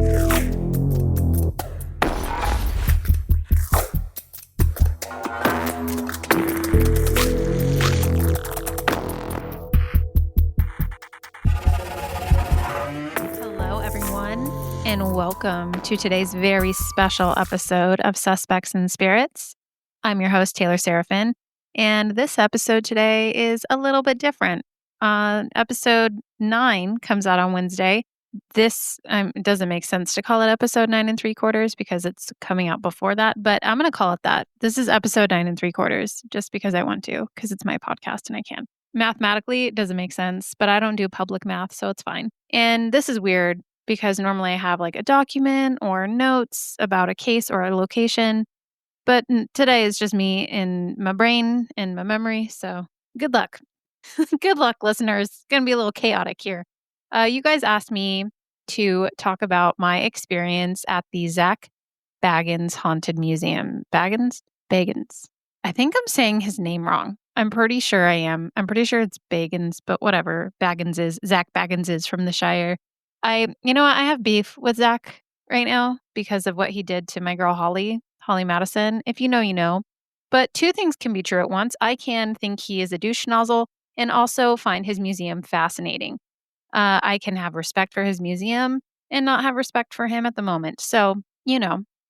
Hello, everyone, and welcome to today's very special episode of Suspects and Spirits. I'm your host, Taylor Seraphin, and this episode today is a little bit different. Episode 9 comes out on Wednesday. This it doesn't make sense to call it episode 9 and 3/4 because it's coming out before that, but I'm going to call it that. This is episode 9 and 3/4 just because I want to, because it's my podcast and I can. Mathematically, it doesn't make sense, but I don't do public math, so it's fine. And this is weird because normally I have like a document or notes about a case or a location, but today is just me in my brain and my memory, so good luck. Good luck, listeners. It's going to be a little chaotic here. You guys asked me to talk about my experience at the Zak Bagans Haunted Museum. Bagans? Bagans. I think I'm saying his name wrong. I'm pretty sure I am. I'm pretty sure it's Bagans, but whatever. Bagans is. Zak Bagans is from the Shire. You know what? I have beef with Zak right now because of what he did to my girl Holly Madison. If you know, you know. But two things can be true at once. I can think he is a douche nozzle and also find his museum fascinating. I can have respect for his museum and not have respect for him at the moment. So,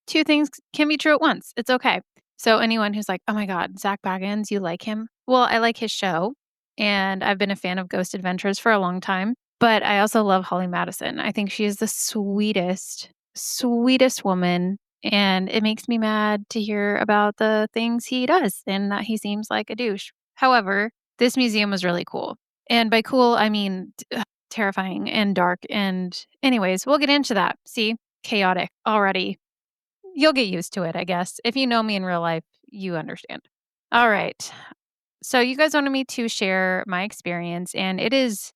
two things can be true at once. It's okay. So anyone who's like, oh my God, Zak Bagans, you like him? Well, I like his show. And I've been a fan of Ghost Adventures for a long time. But I also love Holly Madison. I think she is the sweetest woman. And it makes me mad to hear about the things he does and that he seems like a douche. However, this museum was really cool. And by cool, I mean terrifying and dark. And anyways, we'll get into that. See, chaotic already. You'll get used to it, I guess. If you know me in real life, you understand. All right. So you guys wanted me to share my experience, and this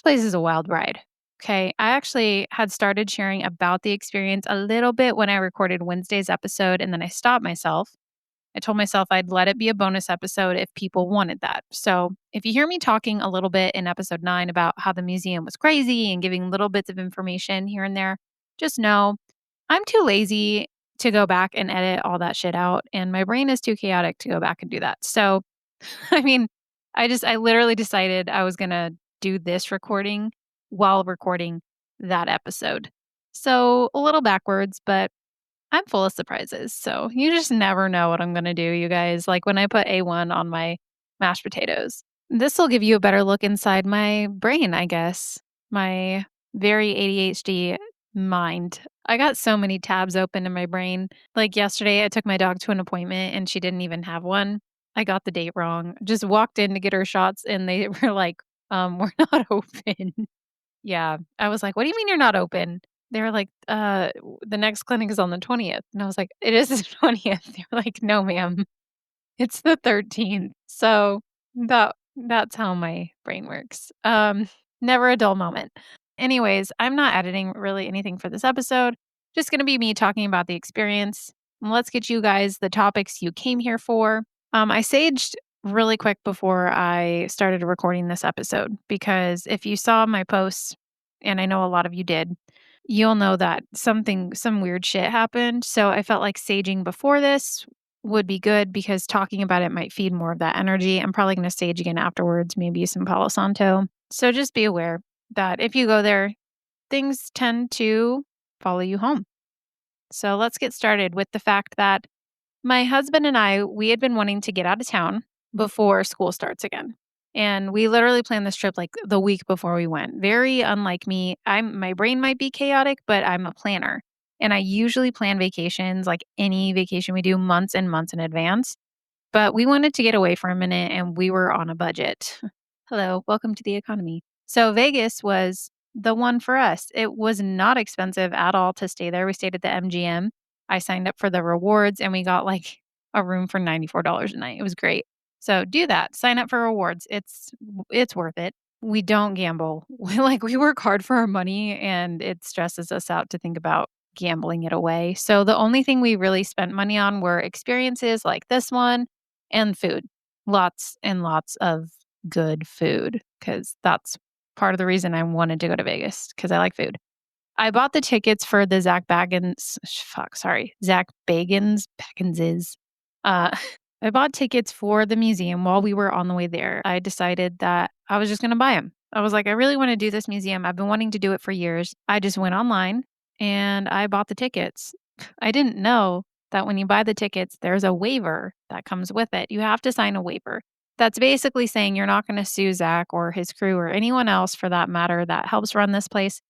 place is a wild ride. Okay. I actually had started sharing about the experience a little bit when I recorded Wednesday's episode, and then I stopped myself. I told myself I'd let it be a bonus episode if people wanted that. So if you hear me talking a little bit in episode 9 about how the museum was crazy and giving little bits of information here and there, just know I'm too lazy to go back and edit all that shit out. And my brain is too chaotic to go back and do that. So, I mean, I literally decided I was going to do this recording while recording that episode. So a little backwards, but I'm full of surprises, so you just never know what I'm gonna do, you guys, like when I put A1 on my mashed potatoes. This'll give you a better look inside my brain, I guess, my very ADHD mind. I got so many tabs open in my brain. Like yesterday, I took my dog to an appointment and she didn't even have one. I got the date wrong. Just walked in to get her shots and they were like, "We're not open." Yeah. I was like, "What do you mean you're not open?" They were like, the next clinic is on the 20th." And I was like, "It is the 20th." They were like, "No, ma'am, it's the 13th." So that's how my brain works. Never a dull moment. Anyways, I'm not editing really anything for this episode. Just gonna be me talking about the experience. Let's get you guys the topics you came here for. I saged really quick before I started recording this episode because if you saw my posts, and I know a lot of you did, you'll know that some weird shit happened. So I felt like saging before this would be good because talking about it might feed more of that energy. I'm probably going to sage again afterwards, maybe some Palo Santo. So just be aware that if you go there, things tend to follow you home. So let's get started with the fact that my husband and we had been wanting to get out of town before school starts again. And we literally planned this trip like the week before we went. Very unlike me. My brain might be chaotic, but I'm a planner. And I usually plan vacations, like any vacation we do, months and months in advance. But we wanted to get away for a minute and we were on a budget. Hello, welcome to the economy. So Vegas was the one for us. It was not expensive at all to stay there. We stayed at the MGM. I signed up for the rewards and we got like a room for $94 a night. It was great. So do that. Sign up for rewards. It's worth it. We don't gamble. We work hard for our money and it stresses us out to think about gambling it away. So the only thing we really spent money on were experiences like this one and food. Lots and lots of good food because that's part of the reason I wanted to go to Vegas because I like food. I bought the tickets for the Zak Baganses. Uh, I bought tickets for the museum while we were on the way there. I decided that I was just gonna buy them. I was like, "I really wanna do this museum. I've been wanting to do it for years." I just went online and I bought the tickets. I didn't know that when you buy the tickets, there's a waiver that comes with it. You have to sign a waiver. That's basically saying you're not gonna sue Zach or his crew or anyone else for that matter that helps run this place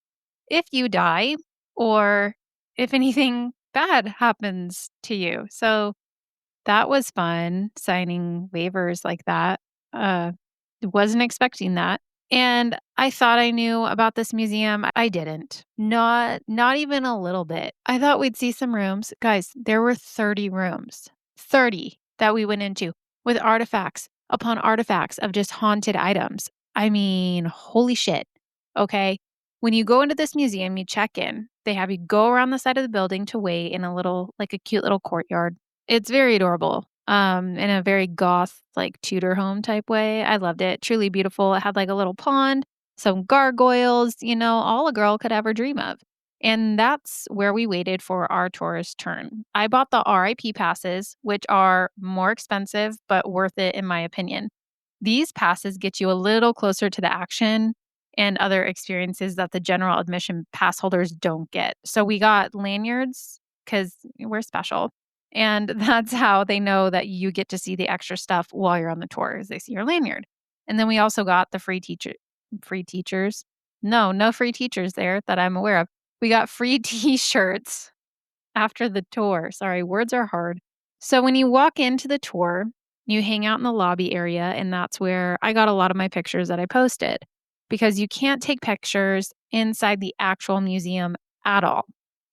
if you die or if anything bad happens to you. So that was fun signing waivers like that. Uh, wasn't expecting that. And I thought I knew about this museum. I didn't. Not even a little bit. I thought we'd see some rooms. Guys, there were 30 rooms. 30 that we went into with artifacts upon artifacts of just haunted items. I mean, holy shit. Okay. When you go into this museum, you check in. They have you go around the side of the building to wait in a little, like a cute little courtyard. It's very adorable, in a very goth, like, Tudor home type way. I loved it, truly beautiful. It had, like, a little pond, some gargoyles, all a girl could ever dream of. And that's where we waited for our tourist turn. I bought the RIP passes, which are more expensive, but worth it in my opinion. These passes get you a little closer to the action and other experiences that the general admission pass holders don't get. So we got lanyards because we're special. And that's how they know that you get to see the extra stuff while you're on the tour is they see your lanyard. And then we also got the free teachers. No, no free teachers there that I'm aware of. We got free t-shirts after the tour. Sorry, words are hard. So when you walk into the tour, you hang out in the lobby area, and that's where I got a lot of my pictures that I posted because you can't take pictures inside the actual museum at all.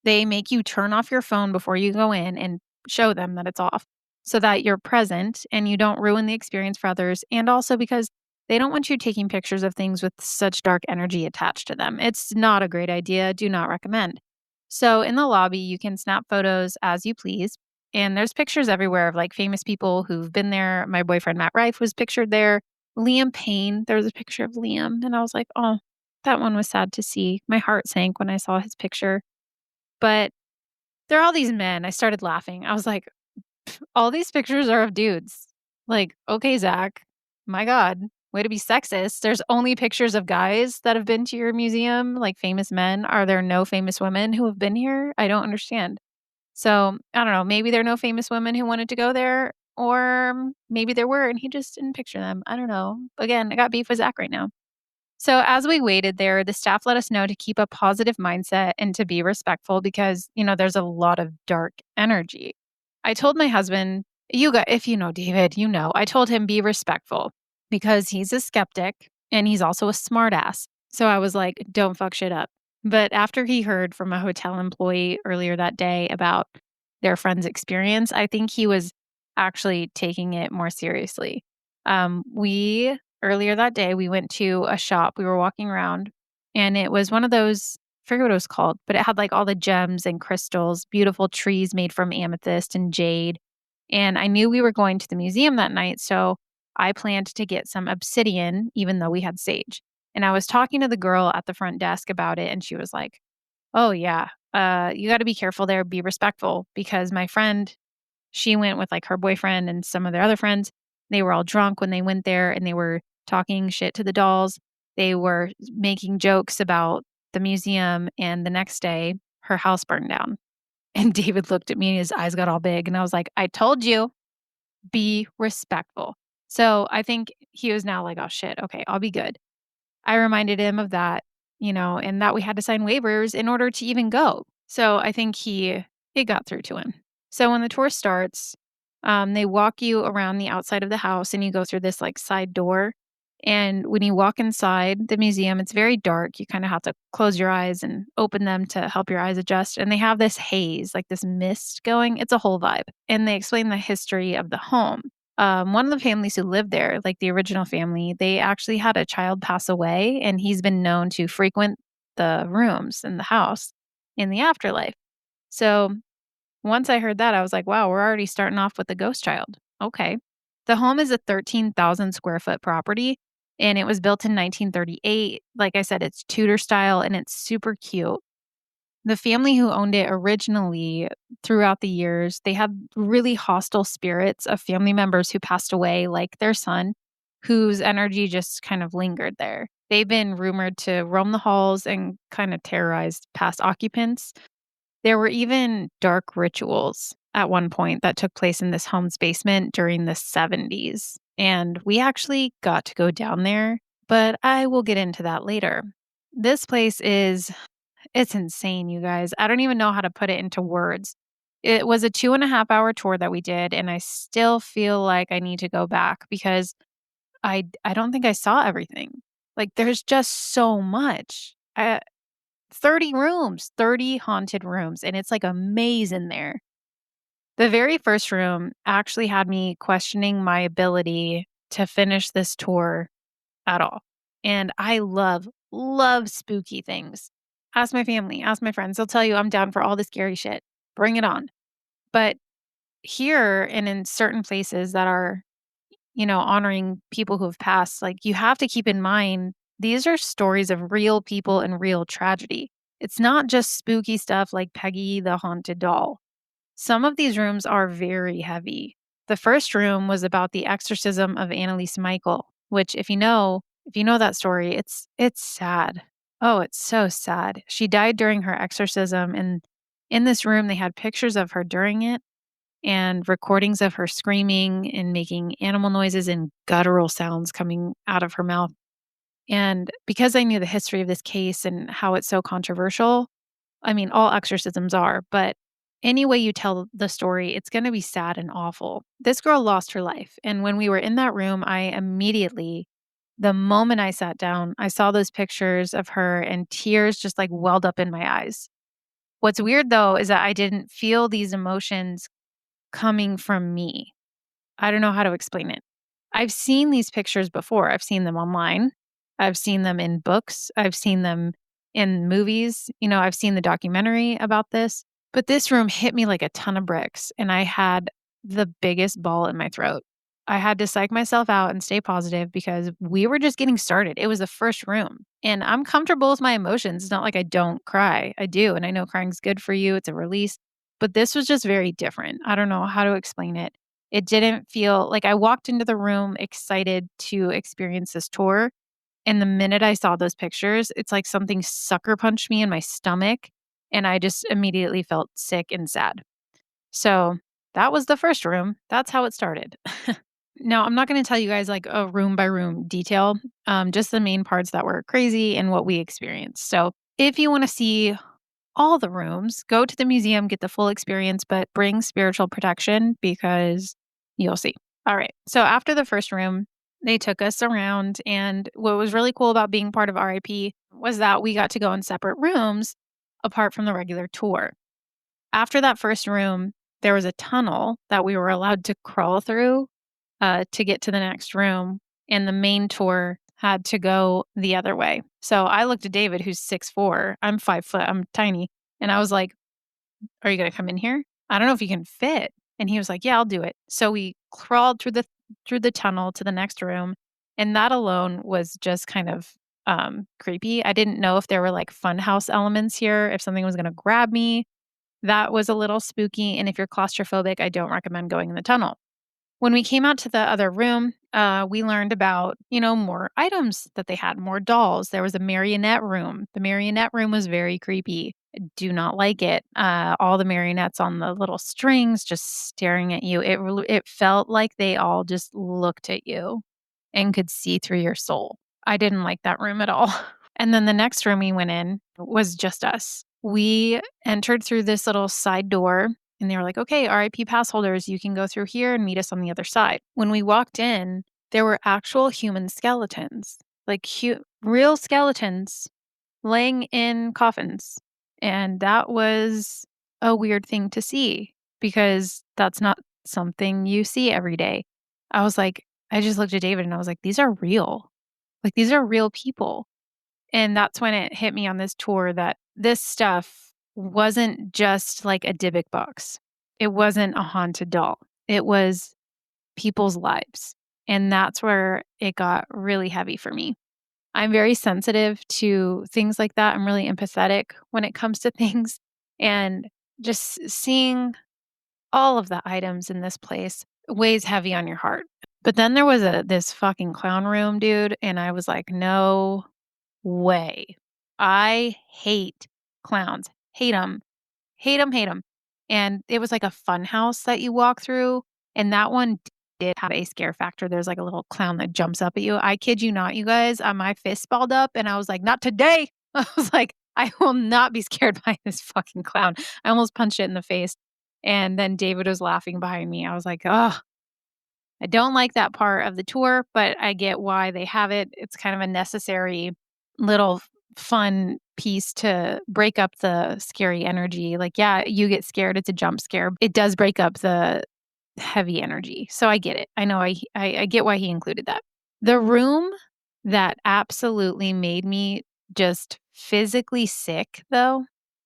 They make you turn off your phone before you go in and show them that it's off so that you're present and you don't ruin the experience for others. And also because they don't want you taking pictures of things with such dark energy attached to them. It's not a great idea. Do not recommend. So in the lobby, you can snap photos as you please. And there's pictures everywhere of like famous people who've been there. My boyfriend Matt Rife was pictured there. Liam Payne, there was a picture of Liam. And I was like, oh, that one was sad to see. My heart sank when I saw his picture. But there are all these men. I started laughing. I was like, all these pictures are of dudes. Like, okay, Zach, my God, way to be sexist. There's only pictures of guys that have been to your museum, like famous men. Are there no famous women who have been here? I don't understand. So I don't know. Maybe there are no famous women who wanted to go there, or maybe there were and he just didn't picture them. I don't know. Again, I got beef with Zach right now. So as we waited there, the staff let us know to keep a positive mindset and to be respectful because, there's a lot of dark energy. I told my husband, if you know David, I told him be respectful because he's a skeptic and he's also a smartass. So I was like, don't fuck shit up. But after he heard from a hotel employee earlier that day about their friend's experience, I think he was actually taking it more seriously. We Earlier that day, we went to a shop. We were walking around, and it was one of those, I forget what it was called, but it had like all the gems and crystals, beautiful trees made from amethyst and jade. And I knew we were going to the museum that night, so I planned to get some obsidian, even though we had sage. And I was talking to the girl at the front desk about it, and she was like, "Oh yeah, you got to be careful there. Be respectful because my friend she went with, like, her boyfriend and some of their other friends. They were all drunk when they went there, and they were talking shit to the dolls. They were making jokes about the museum, and the next day, her house burned down. And David looked at me, and his eyes got all big, and I was like, "I told you, be respectful." So, I think he was now like, "Oh, shit, okay, I'll be good." I reminded him of that, and that we had to sign waivers in order to even go. So I think it got through to him. So when the tour starts, they walk you around the outside of the house and you go through this like side door. And when you walk inside the museum, it's very dark. You kind of have to close your eyes and open them to help your eyes adjust. And they have this haze, like this mist going. It's a whole vibe. And they explain the history of the home. One of the families who lived there, like the original family, they actually had a child pass away, and he's been known to frequent the rooms in the house in the afterlife. So once I heard that, I was like, wow, we're already starting off with a ghost child. Okay. The home is a 13,000 square foot property, and it was built in 1938. Like I said, it's Tudor style and it's super cute. The family who owned it originally, throughout the years, they had really hostile spirits of family members who passed away, like their son, whose energy just kind of lingered there. They've been rumored to roam the halls and kind of terrorize past occupants. There were even dark rituals at one point that took place in this home's basement during the 70s. And we actually got to go down there, but I will get into that later. This place is it's insane, you guys. I don't even know how to put it into words. It was a 2.5 hour tour that we did, and I still feel like I need to go back because I don't think I saw everything. Like, there's just so much. 30 rooms, 30 haunted rooms, and it's like a maze in there. The very first room actually had me questioning my ability to finish this tour at all. And I love spooky things. Ask my family, ask my friends. They'll tell you I'm down for all the scary shit. Bring it on. But here and in certain places that are, honoring people who have passed, like you have to keep in mind these are stories of real people and real tragedy. It's not just spooky stuff like Peggy the Haunted Doll. Some of these rooms are very heavy. The first room was about the exorcism of Annalise Michael, which if you know that story, it's sad. Oh, it's so sad. She died during her exorcism, and in this room they had pictures of her during it and recordings of her screaming and making animal noises and guttural sounds coming out of her mouth. And because I knew the history of this case and how it's so controversial, I mean, all exorcisms are, but any way you tell the story, it's going to be sad and awful. This girl lost her life. And when we were in that room, the moment I sat down, I saw those pictures of her and tears just like welled up in my eyes. What's weird though is that I didn't feel these emotions coming from me. I don't know how to explain it. I've seen these pictures before. I've seen them online. I've seen them in books. I've seen them in movies. I've seen the documentary about this. But this room hit me like a ton of bricks, and I had the biggest ball in my throat. I had to psych myself out and stay positive because we were just getting started. It was the first room, and I'm comfortable with my emotions. It's not like I don't cry. I do, and I know crying's good for you. It's a release. But this was just very different. I don't know how to explain it. It didn't feel like I walked into the room excited to experience this tour, and the minute I saw those pictures, it's like something sucker punched me in my stomach, and I just immediately felt sick and sad. So, that was the first room. That's how it started. Now, I'm not gonna tell you guys, like, a room by room detail, just the main parts that were crazy and what we experienced. So, if you wanna see all the rooms, go to the museum, get the full experience, but bring spiritual protection because you'll see. All right. So after the first room, they took us around. And what was really cool about being part of RIP was that we got to go in separate rooms apart from the regular tour. After that first room, there was a tunnel that we were allowed to crawl through to get to the next room. And the main tour had to go the other way. So I looked at David, who's 6'4". I'm 5 foot. I'm tiny. And I was like, "Are you gonna come in here? I don't know if you can fit." And he was like, "Yeah, I'll do it." So we crawled through the tunnel to the next room, and that alone was just kind of creepy. I didn't know if there were like funhouse elements here, if something was gonna grab me. That was a little spooky. And if you're claustrophobic, I don't recommend going in the tunnel. When we came out to the other room, we learned about, more items that they had, more dolls. There was a marionette room. The marionette room was very creepy. I do not like it. All the marionettes on the little strings just staring at you. It felt like they all just looked at you and could see through your soul. I didn't like that room at all. And then the next room we went in was just us. We entered through this little side door and they were like, "Okay, RIP pass holders, you can go through here and meet us on the other side." When we walked in, there were actual human skeletons, like real skeletons laying in coffins. And that was a weird thing to see because that's not something you see every day. I was like, I just looked at David and I was like, these are real. Like, these are real people. And that's when it hit me on this tour that this stuff wasn't just like a Dybbuk box. It wasn't a haunted doll. It was people's lives. And that's where it got really heavy for me. I'm very sensitive to things like that. I'm really empathetic when it comes to things, and just seeing all of the items in this place weighs heavy on your heart. But then there was this fucking clown room, dude, and I was like, "No way." I hate clowns. Hate them. Hate them. Hate them. And it was like a fun house that you walk through, and that one did have a scare factor. There's like a little clown that jumps up at you. I kid you not, you guys, my fist balled up and I was like, "Not today." I was like, "I will not be scared by this fucking clown." I almost punched it in the face. And then David was laughing behind me. I was like, "Oh, I don't like that part of the tour, but I get why they have it. It's kind of a necessary little fun piece to break up the scary energy." Like, yeah, you get scared, it's a jump scare. It does break up the heavy energy. So I get it. I know I get why he included that. The room that absolutely made me just physically sick, though,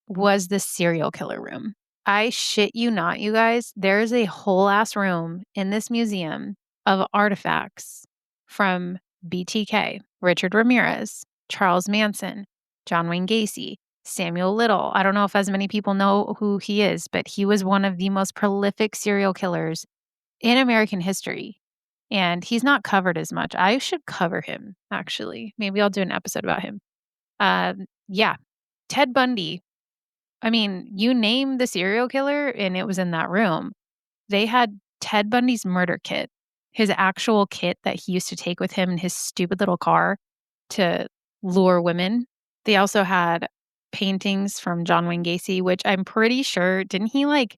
was the serial killer room. I shit you not, you guys. There's a whole ass room in this museum of artifacts from BTK, Richard Ramirez, Charles Manson, John Wayne Gacy, Samuel Little. I don't know if as many people know who he is, but he was one of the most prolific serial killers in American history. And he's not covered as much. I should cover him, actually. Maybe I'll do an episode about him. Yeah, Ted Bundy. I mean, you name the serial killer and it was in that room. They had Ted Bundy's murder kit, his actual kit that he used to take with him in his stupid little car to lure women. They also had paintings from John Wayne Gacy, which I'm pretty sure didn't he like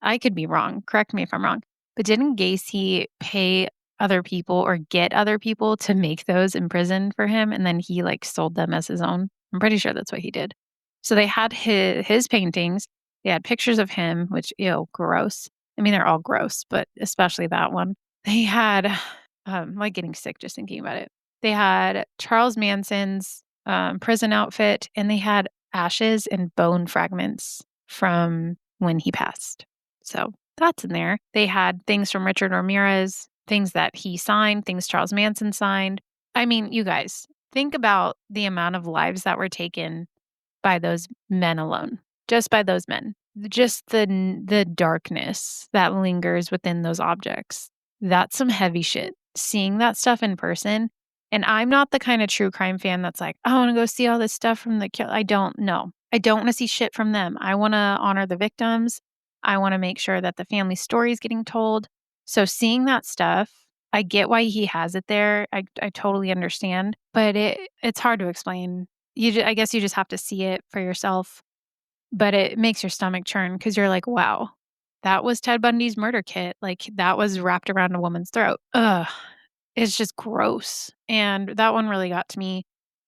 I could be wrong, correct me if I'm wrong, but didn't Gacy pay other people or get other people to make those in prison for him, and then he, like, sold them as his own? I'm pretty sure that's what he did. So they had his paintings, they had pictures of him, which, ew, gross. I mean, they're all gross, but especially that one. They had, like, getting sick just thinking about it. They had Charles Manson's, prison outfit, and they had ashes and bone fragments from when he passed. So that's in there. They had things from Richard Ramirez, things that he signed, things Charles Manson signed. I mean, you guys, think about the amount of lives that were taken by those men alone, just by those men. Just the darkness that lingers within those objects. That's some heavy shit. Seeing that stuff in person, and I'm not the kind of true crime fan that's like, "I wanna go see all this stuff from the kill." I don't know. I don't wanna see shit from them. I wanna honor the victims. I wanna make sure that the family story is getting told. So seeing that stuff, I get why he has it there. I totally understand, but it's hard to explain. I guess you just have to see it for yourself, but it makes your stomach churn because 'cause you're like, "Wow, that was Ted Bundy's murder kit." Like, that was wrapped around a woman's throat. Ugh. It's just gross, and that one really got to me.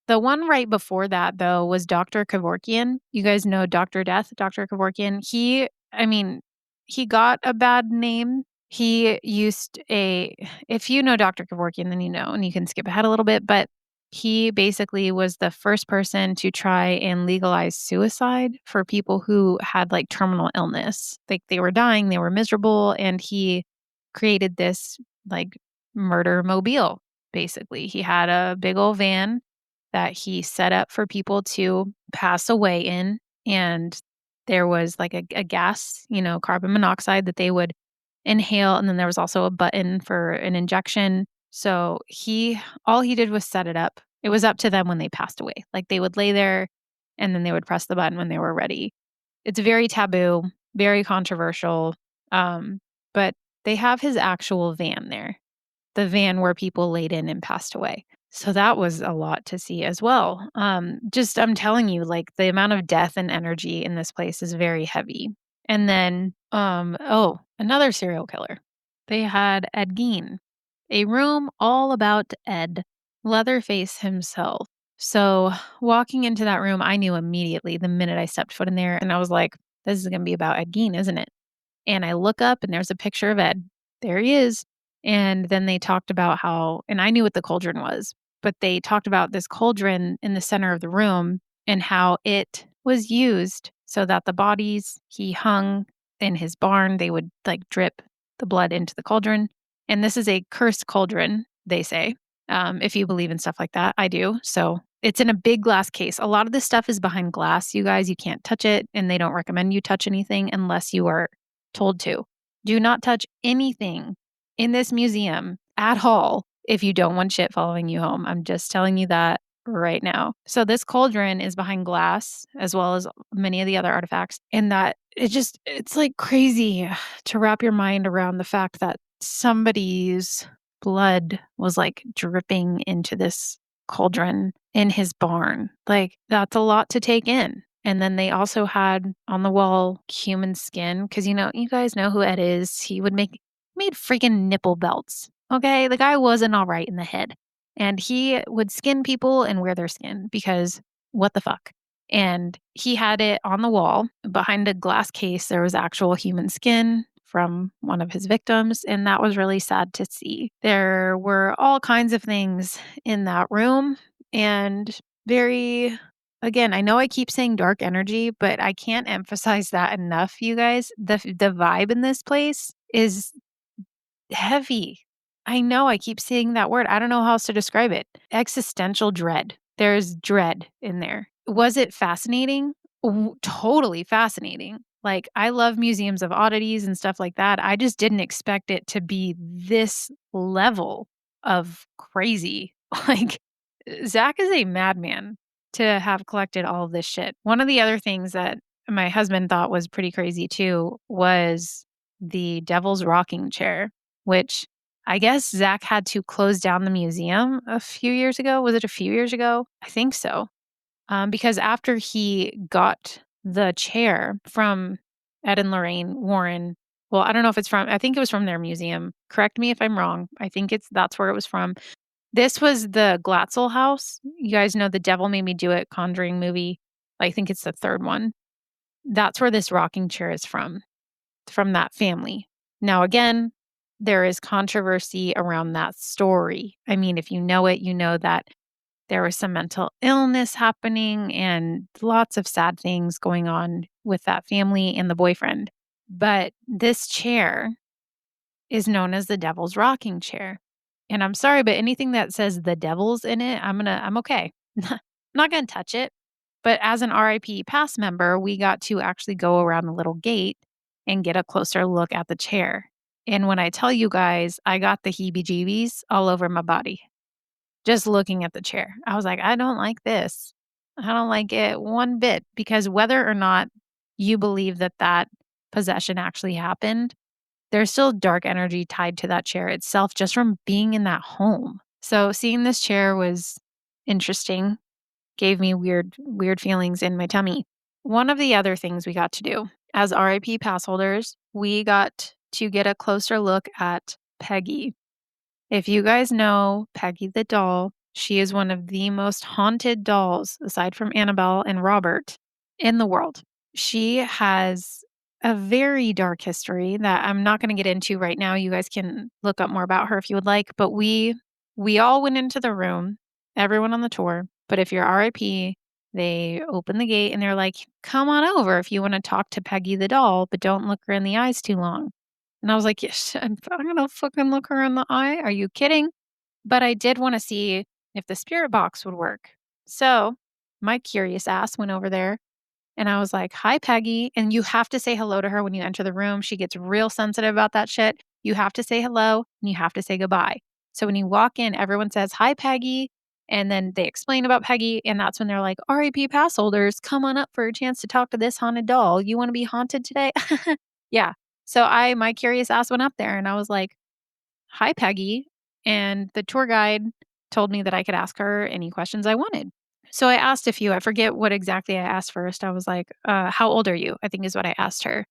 The one right before that, though, was Dr. Kevorkian. You guys know Doctor Death, Dr. Kevorkian. I mean, he got a bad name. He used a if you know Dr. Kevorkian, then you know, and you can skip ahead a little bit, but he basically was the first person to try and legalize suicide for people who had, like, terminal illness. Like, they were dying, they were miserable, and he created this, like, murder mobile, basically. He had a big old van that he set up for people to pass away in, and there was, like, a gas, carbon monoxide that they would inhale, and then there was also a button for an injection. So all he did was set it up. It was up to them when they passed away. Like, they would lay there, and then they would press the button when they were ready. It's very taboo, very controversial, but they have his actual van there, the van where people laid in and passed away. So that was a lot to see as well. Just I'm telling you, like, the amount of death and energy in this place is very heavy. And then, another serial killer. They had Ed Gein, a room all about Ed, Leatherface himself. So walking into that room, I knew immediately the minute I stepped foot in there, and I was like, this is going to be about Ed Gein, isn't it? And I look up and there's a picture of Ed. There he is. And then they talked about how, and I knew what the cauldron was, but they talked about this cauldron in the center of the room and how it was used so that the bodies he hung in his barn, they would like drip the blood into the cauldron. And this is a cursed cauldron, they say. if you believe in stuff like that. I do. So it's in a big glass case. A lot of this stuff is behind glass, you guys. You can't touch it, and they don't recommend you touch anything unless you are told to. Do not touch anything in this museum at all if you don't want shit following you home. I'm just telling you that right now. So this cauldron is behind glass as well as many of the other artifacts, and that it's like crazy to wrap your mind around the fact that somebody's blood was like dripping into this cauldron in his barn. Like, that's a lot to take in. And then they also had on the wall human skin because you guys know who Ed is. Made freaking nipple belts. Okay, the guy wasn't all right in the head, and he would skin people and wear their skin because what the fuck. And he had it on the wall behind a glass case. There was actual human skin from one of his victims, and that was really sad to see. There were all kinds of things in that room, and very again, I know I keep saying dark energy, but I can't emphasize that enough, you guys. The vibe in this place is heavy. I know I keep saying that word. I don't know how else to describe it. Existential dread. There's dread in there. Was it fascinating? Totally fascinating. Like, I love museums of oddities and stuff like that. I just didn't expect it to be this level of crazy. Like, Zach is a madman to have collected all of this shit. One of the other things that my husband thought was pretty crazy too was the devil's rocking chair, which I guess Zach had to close down the museum a few years ago. Was it a few years ago? I think so. Because after he got the chair from Ed and Lorraine Warren, well, I don't know if it's from, I think it was from their museum. Correct me if I'm wrong. I think that's where it was from. This was the Glatzel house. You guys know the Devil Made Me Do It Conjuring movie. I think it's the third one. That's where this rocking chair is from that family. Now, again, there is controversy around that story. I mean, if you know it, you know that there was some mental illness happening and lots of sad things going on with that family and the boyfriend. But this chair is known as the devil's rocking chair. And I'm sorry, but anything that says the devil's in it, I'm okay. I'm not gonna touch it. But as an RIP pass member, we got to actually go around the little gate and get a closer look at the chair. And when I tell you guys, I got the heebie jeebies all over my body just looking at the chair. I was like, I don't like this. I don't like it one bit because whether or not you believe that that possession actually happened, there's still dark energy tied to that chair itself just from being in that home. So seeing this chair was interesting, gave me weird feelings in my tummy. One of the other things we got to do as RIP pass holders, we got to get a closer look at Peggy. If you guys know Peggy the doll, she is one of the most haunted dolls, aside from Annabelle and Robert, in the world. She has a very dark history that I'm not going to get into right now. You guys can look up more about her if you would like, but we all went into the room, everyone on the tour, but if you're RIP, they open the gate and they're like, "Come on over if you want to talk to Peggy the doll, but don't look her in the eyes too long." And I was like, "Yes, I'm gonna fucking look her in the eye. Are you kidding?" But I did want to see if the spirit box would work. So my curious ass went over there and I was like, "Hi, Peggy." And you have to say hello to her when you enter the room. She gets real sensitive about that shit. You have to say hello and you have to say goodbye. So when you walk in, everyone says, "Hi, Peggy." And then they explain about Peggy. And that's when they're like, "RAP pass holders, come on up for a chance to talk to this haunted doll. You want to be haunted today?" Yeah. So my curious ass went up there and I was like, "Hi, Peggy." And the tour guide told me that I could ask her any questions I wanted. So I asked a few. I forget what exactly I asked first. I was like, "How old are you?" I think is what I asked her.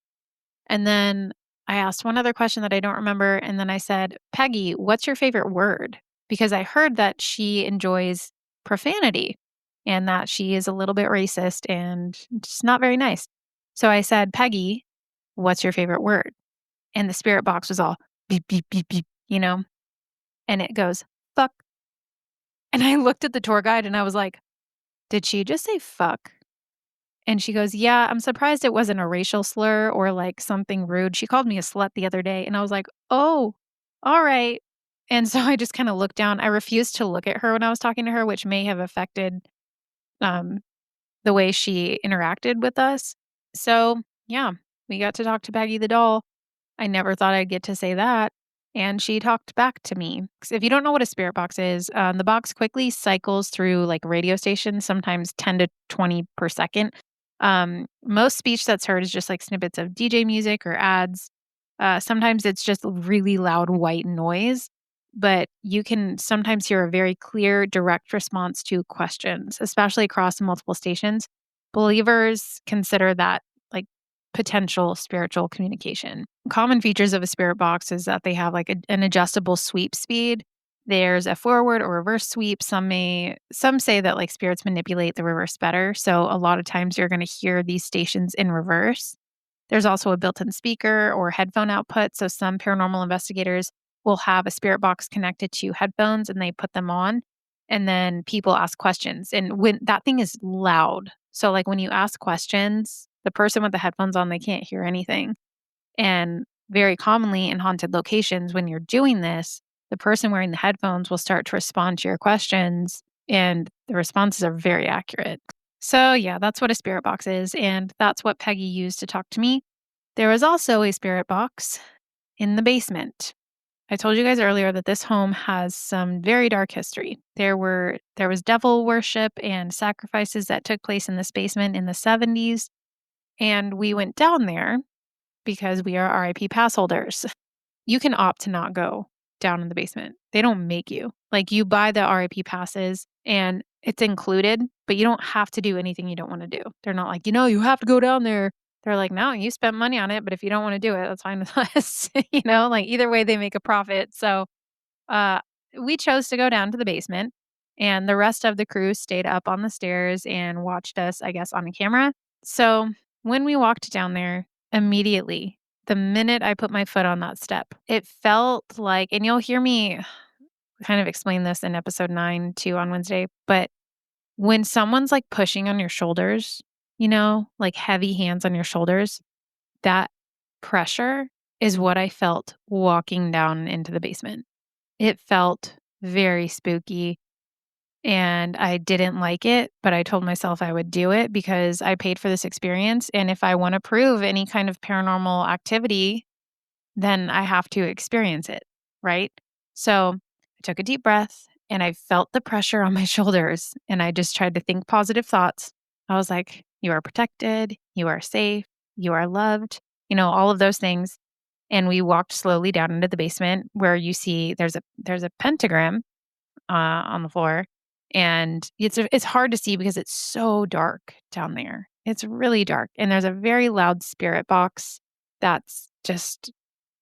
And then I asked one other question that I don't remember. And then I said, "Peggy, what's your favorite word?" Because I heard that she enjoys profanity and that she is a little bit racist and just not very nice. So I said, "Peggy, what's your favorite word?" And the spirit box was all beep, beep, beep, beep, and it goes, "Fuck." And I looked at the tour guide and I was like, "Did she just say fuck?" And she goes, "Yeah, I'm surprised it wasn't a racial slur or like something rude. She called me a slut the other day." And I was like, "Oh, all right." And so I just kinda looked down. I refused to look at her when I was talking to her, which may have affected, um, the way she interacted with us. So, yeah, we got to talk to Peggy the doll. I never thought I'd get to say that, and she talked back to me. 'Cause if you don't know what a spirit box is, the box quickly cycles through, like, radio stations, sometimes 10 to 20 per second. Most speech that's heard is just, like, snippets of DJ music or ads. Sometimes it's just really loud white noise, but you can sometimes hear a very clear, direct response to questions, especially across multiple stations. Believers consider that, like, potential spiritual communication. Common features of a spirit box is that they have like an adjustable sweep speed. There's a forward or reverse sweep. Some say that like spirits manipulate the reverse better. So a lot of times you're going to hear these stations in reverse. There's also a built-in speaker or headphone output. So some paranormal investigators will have a spirit box connected to headphones and they put them on and then people ask questions. And when that thing is loud. So like when you ask questions, the person with the headphones on, they can't hear anything. And very commonly in haunted locations, when you're doing this, the person wearing the headphones will start to respond to your questions, and the responses are very accurate. So, yeah, that's what a spirit box is. And that's what Peggy used to talk to me. There was also a spirit box in the basement. I told you guys earlier that this home has some very dark history. There was devil worship and sacrifices that took place in this basement in the 70s, and we went down there because we are RIP pass holders. You can opt to not go down in the basement. They don't make you. Like, you buy the RIP passes and it's included, but you don't have to do anything you don't wanna do. They're not like, you have to go down there." They're like, "No, you spent money on it, but if you don't wanna do it, that's fine with us." Like, either way, they make a profit. So, uh, we chose to go down to the basement, and the rest of the crew stayed up on the stairs and watched us, I guess, on a camera. So, when we walked down there, immediately, the minute I put my foot on that step, it felt like, and you'll hear me kind of explain this in episode 9 too on Wednesday, but when someone's, like, pushing on your shoulders, like heavy hands on your shoulders, that pressure is what I felt walking down into the basement. It felt very spooky, and I didn't like it, but I told myself I would do it because I paid for this experience, and if I wanna prove any kind of paranormal activity, then I have to experience it, right? So, I took a deep breath, and I felt the pressure on my shoulders, and I just tried to think positive thoughts. I was like, "You are protected, you are safe, you are loved," all of those things, and we walked slowly down into the basement where you see there's a pentagram on the floor, and it's hard to see because it's so dark down there. It's really dark, and there's a very loud spirit box that's just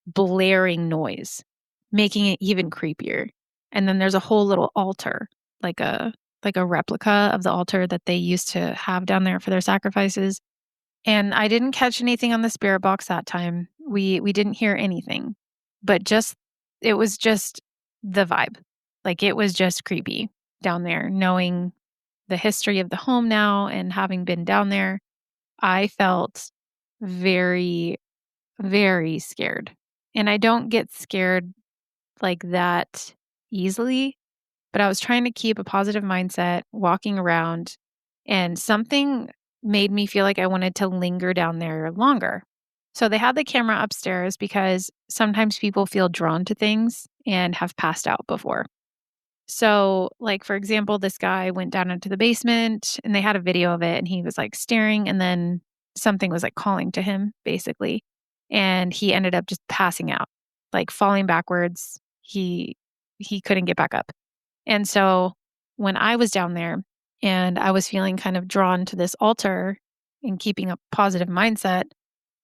blaring noise, making it even creepier. And then there's a whole little altar, like a replica of the altar that they used to have down there for their sacrifices. And I didn't catch anything on the spirit box that time. We didn't hear anything, but just it was just the vibe. Like, it was just creepy down there. Knowing the history of the home now and having been down there, I felt very, very scared. And I don't get scared like that easily, but I was trying to keep a positive mindset walking around, and something made me feel like I wanted to linger down there longer. So they had the camera upstairs because sometimes people feel drawn to things and have passed out before. So, like, for example, this guy went down into the basement and they had a video of it and he was like staring and then something was like calling to him basically. And he ended up just passing out, like falling backwards. He couldn't get back up. And so when I was down there and I was feeling kind of drawn to this altar and keeping a positive mindset,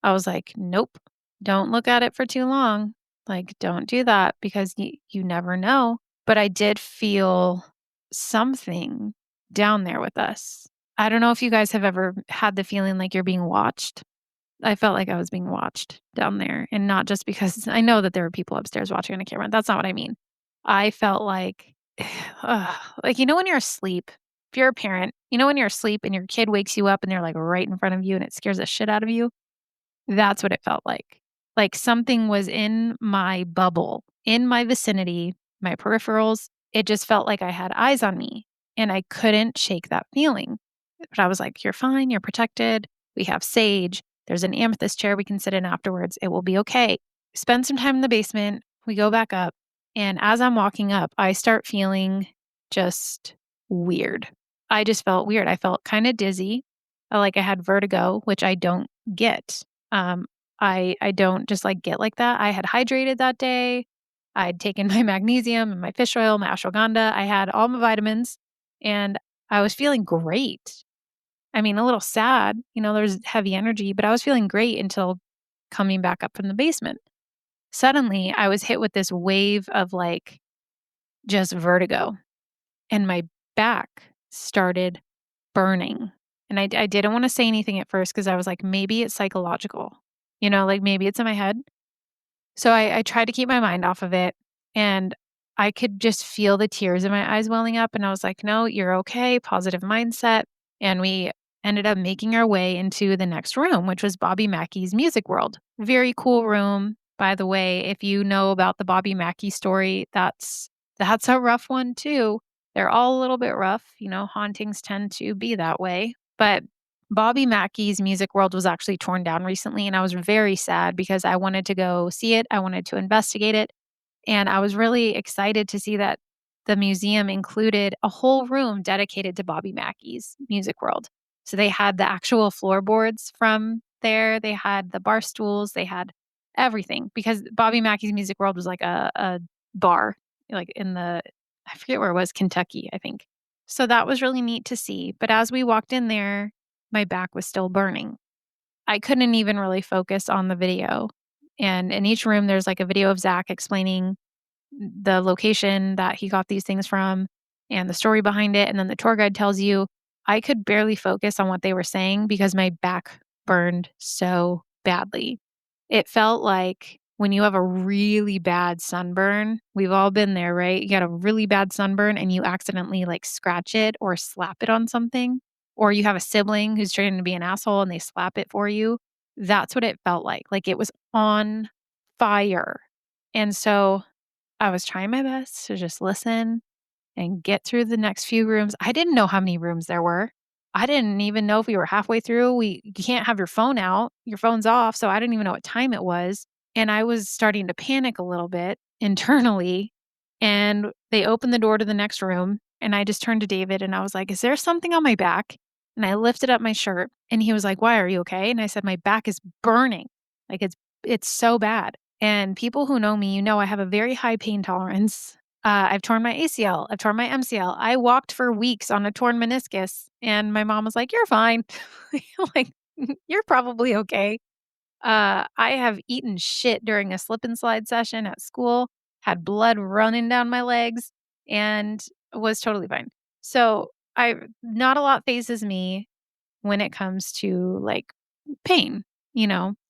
I was like, "Nope, don't look at it for too long. Like, don't do that because you never know." But I did feel something down there with us. I don't know if you guys have ever had the feeling like you're being watched. I felt like I was being watched down there, and not just because I know that there were people upstairs watching on a camera. That's not what I mean. I felt like, like, when you're asleep, if you're a parent, when you're asleep and your kid wakes you up and they're like right in front of you and it scares the shit out of you, that's what it felt like. Like something was in my bubble, in my vicinity, my peripherals. It just felt like I had eyes on me, and I couldn't shake that feeling. But I was like, "You're fine. You're protected. We have sage. There's an amethyst chair we can sit in afterwards. It will be okay." Spend some time in the basement. We go back up. And as I'm walking up, I start feeling just weird. I just felt weird. I felt kind of dizzy, like I had vertigo, which I don't get. Um, I don't just like get like that. I had hydrated that day. I'd taken my magnesium and my fish oil, my ashwagandha. I had all my vitamins, and I was feeling great. I mean, a little sad, there's heavy energy, but I was feeling great until coming back up from the basement. Suddenly, I was hit with this wave of like just vertigo, and my back started burning. And I didn't want to say anything at first because I was like, maybe it's psychological, like maybe it's in my head. So I tried to keep my mind off of it, and I could just feel the tears in my eyes welling up, and I was like, "No, you're okay, positive mindset." And we ended up making our way into the next room, which was Bobby Mackey's Music World. Very cool room, by the way. If you know about the Bobby Mackey story, that's a rough one too. They're all a little bit rough, hauntings tend to be that way. But Bobby Mackey's Music World was actually torn down recently, and I was very sad because I wanted to go see it. I wanted to investigate it, and I was really excited to see that the museum included a whole room dedicated to Bobby Mackey's Music World. So they had the actual floorboards from there, they had the bar stools, they had everything because Bobby Mackey's Music World was like a bar, like in I forget where it was, Kentucky, I think. So that was really neat to see. But as we walked in there, my back was still burning. I couldn't even really focus on the video. And in each room, there's like a video of Zach explaining the location that he got these things from and the story behind it. And then the tour guide tells you, I could barely focus on what they were saying because my back burned so badly. It felt like when you have a really bad sunburn, we've all been there, right? You got a really bad sunburn and you accidentally like scratch it or slap it on something, or you have a sibling who's trying to be an asshole and they slap it for you. That's what it felt like. Like it was on fire. And so I was trying my best to just listen and get through the next few rooms. I didn't know how many rooms there were. I didn't even know if we were halfway through. You can't have your phone out. Your phone's off, so I didn't even know what time it was. And I was starting to panic a little bit internally. And they opened the door to the next room, and I just turned to David and I was like, "Is there something on my back?" And I lifted up my shirt, and he was like, "Why, are you okay?" And I said, "My back is burning. Like it's so bad." And people who know me, I have a very high pain tolerance. I've torn my ACL. I've torn my MCL. I walked for weeks on a torn meniscus, and my mom was like, "You're fine." Like, "You're probably okay." I have eaten shit during a slip and slide session at school, had blood running down my legs, and was totally fine. So I not a lot phases me when it comes to like pain.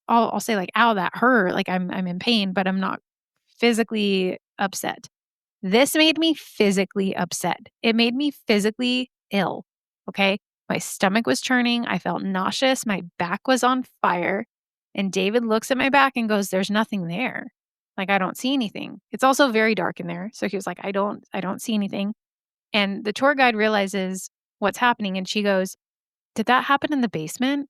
I'll say like, "Ow, that hurt." Like I'm in pain, but I'm not physically upset. This made me physically upset. It made me physically ill. Okay. My stomach was churning. I felt nauseous. My back was on fire. And David looks at my back and goes, "There's nothing there. Like, I don't see anything." It's also very dark in there. So he was like, I don't see anything." And the tour guide realizes what's happening. And she goes, "Did that happen in the basement?"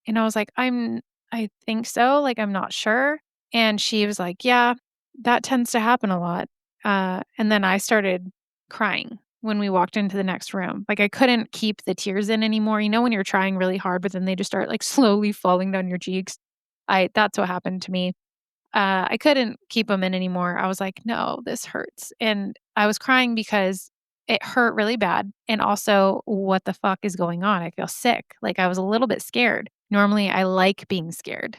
And I was like, I think so. Like, I'm not sure." And she was like, "Yeah, that tends to happen a lot." And then I started crying when we walked into the next room. Like, I couldn't keep the tears in anymore. When you're trying really hard, but then they just start like slowly falling down your cheeks. That's what happened to me. I couldn't keep them in anymore. I was like, "No, this hurts." And I was crying because it hurt really bad. And also, what the fuck is going on? I feel sick. Like, I was a little bit scared. Normally, I like being scared.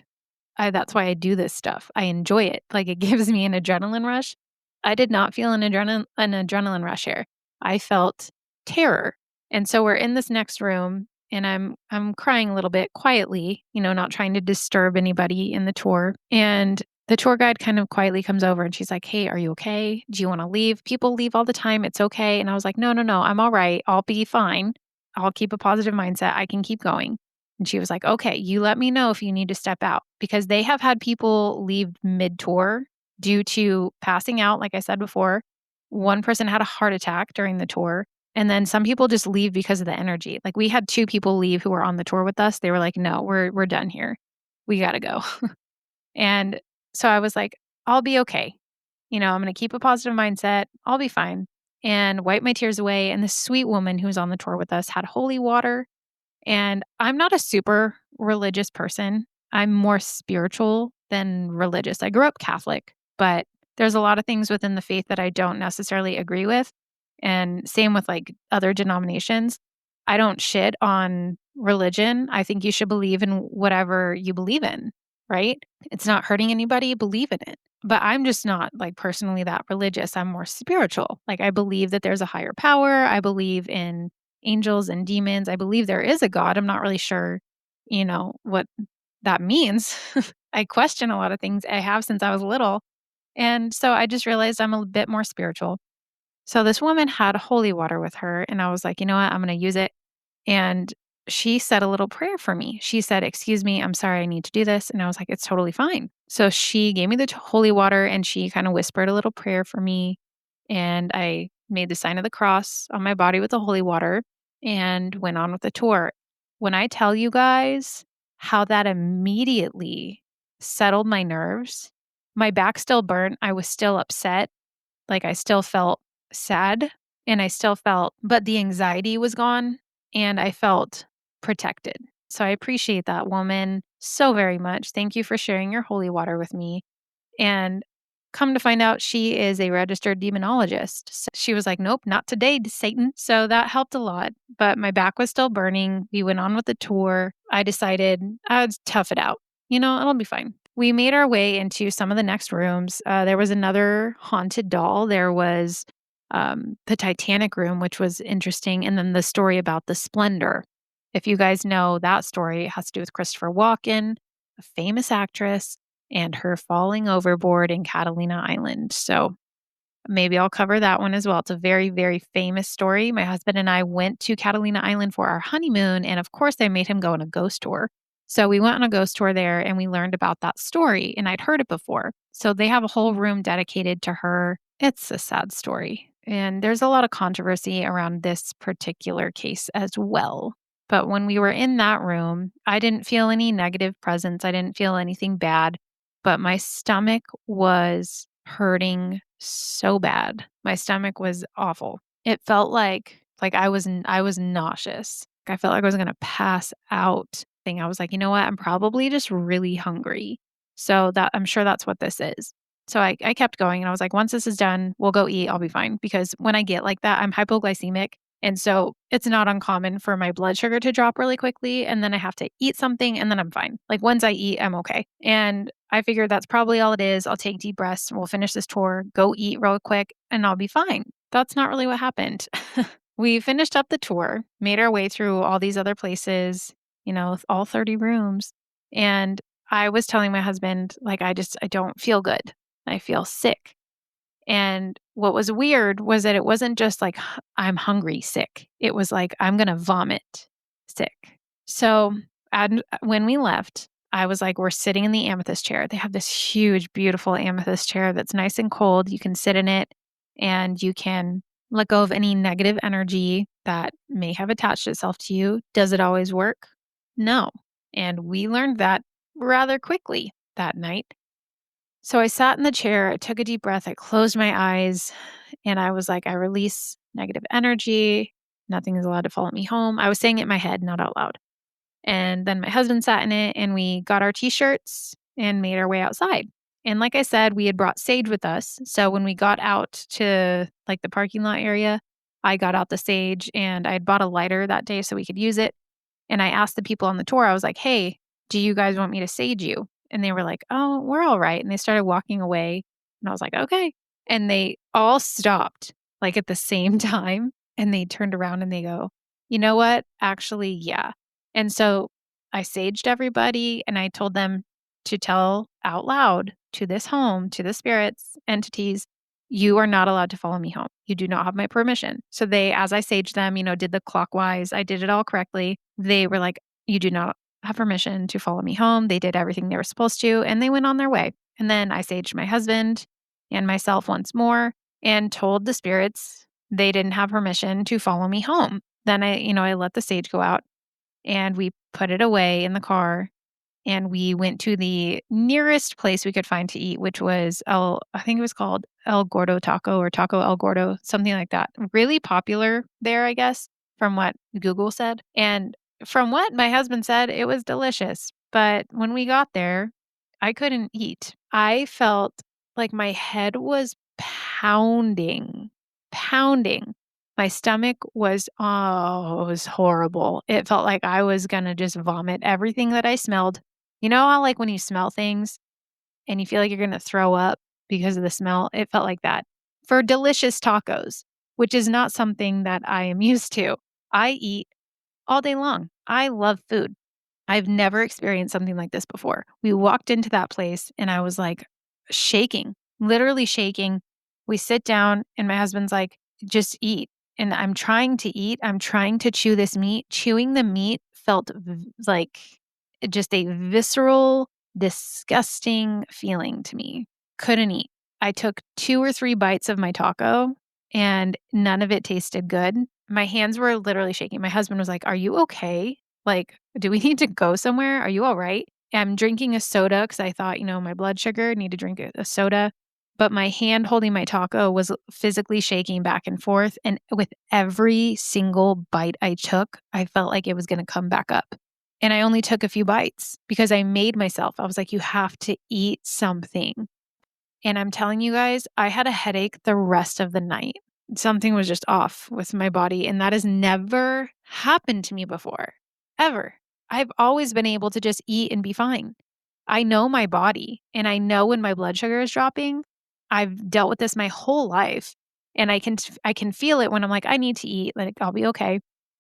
That's why I do this stuff. I enjoy it. Like, it gives me an adrenaline rush. I did not feel an adrenaline rush here. I felt terror. And so we're in this next room, and I'm crying a little bit quietly, not trying to disturb anybody in the tour. And the tour guide kind of quietly comes over and she's like, "Hey, are you okay? Do you want to leave? People leave all the time. It's okay." And I was like, "No, no, no. I'm all right. I'll be fine. I'll keep a positive mindset. I can keep going." And she was like, "Okay, you let me know if you need to step out," because they have had people leave mid tour due to passing out, like I said before, One person had a heart attack during the tour, and then some people just leave because of the energy. Like, we had 2 people leave who were on the tour with us. They were like, "No, we're done here. We gotta go." And so I was like, "I'll be okay. I'm gonna keep a positive mindset. I'll be fine." And wipe my tears away, and this sweet woman who was on the tour with us had holy water, and I'm not a super religious person. I'm more spiritual than religious. I grew up Catholic, but there's a lot of things within the faith that I don't necessarily agree with. And same with like other denominations. I don't shit on religion. I think you should believe in whatever you believe in, right? It's not hurting anybody, believe in it. But I'm just not like personally that religious. I'm more spiritual. Like I believe that there's a higher power. I believe in angels and demons. I believe there is a God. I'm not really sure, what that means. I question a lot of things I have since I was little. And so I just realized I'm a bit more spiritual. So this woman had holy water with her, and I was like, you know what? I'm going to use it. And she said a little prayer for me. She said, "Excuse me, I'm sorry, I need to do this." And I was like, "It's totally fine." So she gave me the holy water and she kind of whispered a little prayer for me. And I made the sign of the cross on my body with the holy water and went on with the tour. When I tell you guys how that immediately settled my nerves, my back still burnt. I was still upset. Like I still felt sad and I still felt, but the anxiety was gone and I felt protected. So I appreciate that woman so very much. Thank you for sharing your holy water with me. And come to find out, she is a registered demonologist. So she was like, "Nope, not today, Satan." So that helped a lot. But my back was still burning. We went on with the tour. I decided I'd tough it out. It'll be fine. We made our way into some of the next rooms. There was another haunted doll. There was the Titanic room, which was interesting. And then the story about the Splendor. If you guys know that story, it has to do with Christopher Walken, a famous actress, and her falling overboard in Catalina Island. So maybe I'll cover that one as well. It's a very, very famous story. My husband and I went to Catalina Island for our honeymoon. And of course, I made him go on a ghost tour. So we went on a ghost tour there and we learned about that story. And I'd heard it before. So they have a whole room dedicated to her. It's a sad story. And there's a lot of controversy around this particular case as well. But when we were in that room, I didn't feel any negative presence. I didn't feel anything bad, but my stomach was hurting so bad. My stomach was awful. It felt like I was nauseous. I felt like I was going to pass out. I was like, "You know what? I'm probably just really hungry." So that I'm sure that's what this is. So I kept going and I was like, "Once this is done, we'll go eat. I'll be fine." Because when I get like that, I'm hypoglycemic. And so it's not uncommon for my blood sugar to drop really quickly. And then I have to eat something and then I'm fine. Like once I eat, I'm okay. And I figured that's probably all it is. I'll take deep breaths and we'll finish this tour, go eat real quick, and I'll be fine. That's not really what happened. We finished up the tour, made our way through all these other places, all 30 rooms. And I was telling my husband, like, I don't feel good. I feel sick. And what was weird was that it wasn't just like, I'm hungry sick. It was like, I'm going to vomit sick. So when we left, I was like, we're sitting in the amethyst chair. They have this huge, beautiful amethyst chair that's nice and cold. You can sit in it and you can let go of any negative energy that may have attached itself to you. Does it always work? No. And we learned that rather quickly that night. So I sat in the chair, I took a deep breath, I closed my eyes, and I was like, I release negative energy. Nothing is allowed to follow me home. I was saying it in my head, not out loud. And then my husband sat in it, and we got our t shirts and made our way outside. And like I said, we had brought sage with us. So when we got out to like the parking lot area, I got out the sage and I had bought a lighter that day so we could use it. And I asked the people on the tour, I was like, "Hey, do you guys want me to sage you?" And they were like, "Oh, we're all right." And they started walking away. And I was like, "Okay." And they all stopped like at the same time. And they turned around and they go, "You know what? Actually, yeah." And so I saged everybody and I told them to tell out loud to this home, to the spirits, entities, "You are not allowed to follow me home. You do not have my permission." So they, as I saged them, did the clockwise. I did it all correctly. They were like, "You do not have permission to follow me home." They did everything they were supposed to, and they went on their way. And then I saged my husband and myself once more, and told the spirits they didn't have permission to follow me home. Then I let the sage go out and we put it away in the car and we went to the nearest place we could find to eat, which was I think it was called El Gordo Taco or Taco El Gordo, something like that. Really popular there, I guess, from what Google said. And from what my husband said, it was delicious. But when we got there, I couldn't eat. I felt like my head was pounding, pounding. My stomach was, oh, it was horrible. It felt like I was going to just vomit everything that I smelled. You know how, like, when you smell things and you feel like you're gonna throw up because of the smell? It felt like that for delicious tacos, which is not something that I am used to. I eat all day long. I love food. I've never experienced something like this before. We walked into that place and I was like shaking, literally shaking. We sit down and my husband's like, just eat. And I'm trying to eat. I'm trying to chew this meat. Chewing the meat felt like just a visceral, disgusting feeling to me. Couldn't eat. I took 2 or 3 bites of my taco and none of it tasted good. My hands were literally shaking. My husband was like, "Are you okay? Like, do we need to go somewhere? Are you all right?" I'm drinking a soda because I thought, my blood sugar, need to drink a soda. But my hand holding my taco was physically shaking back and forth. And with every single bite I took, I felt like it was going to come back up. And I only took a few bites because I made myself. I was like, you have to eat something. And I'm telling you guys, I had a headache the rest of the night. Something was just off with my body, and that has never happened to me before, ever. I've always been able to just eat and be fine. I know my body, and I know when my blood sugar is dropping. I've dealt with this my whole life, and I can feel it when I'm like, I need to eat, like I'll be okay.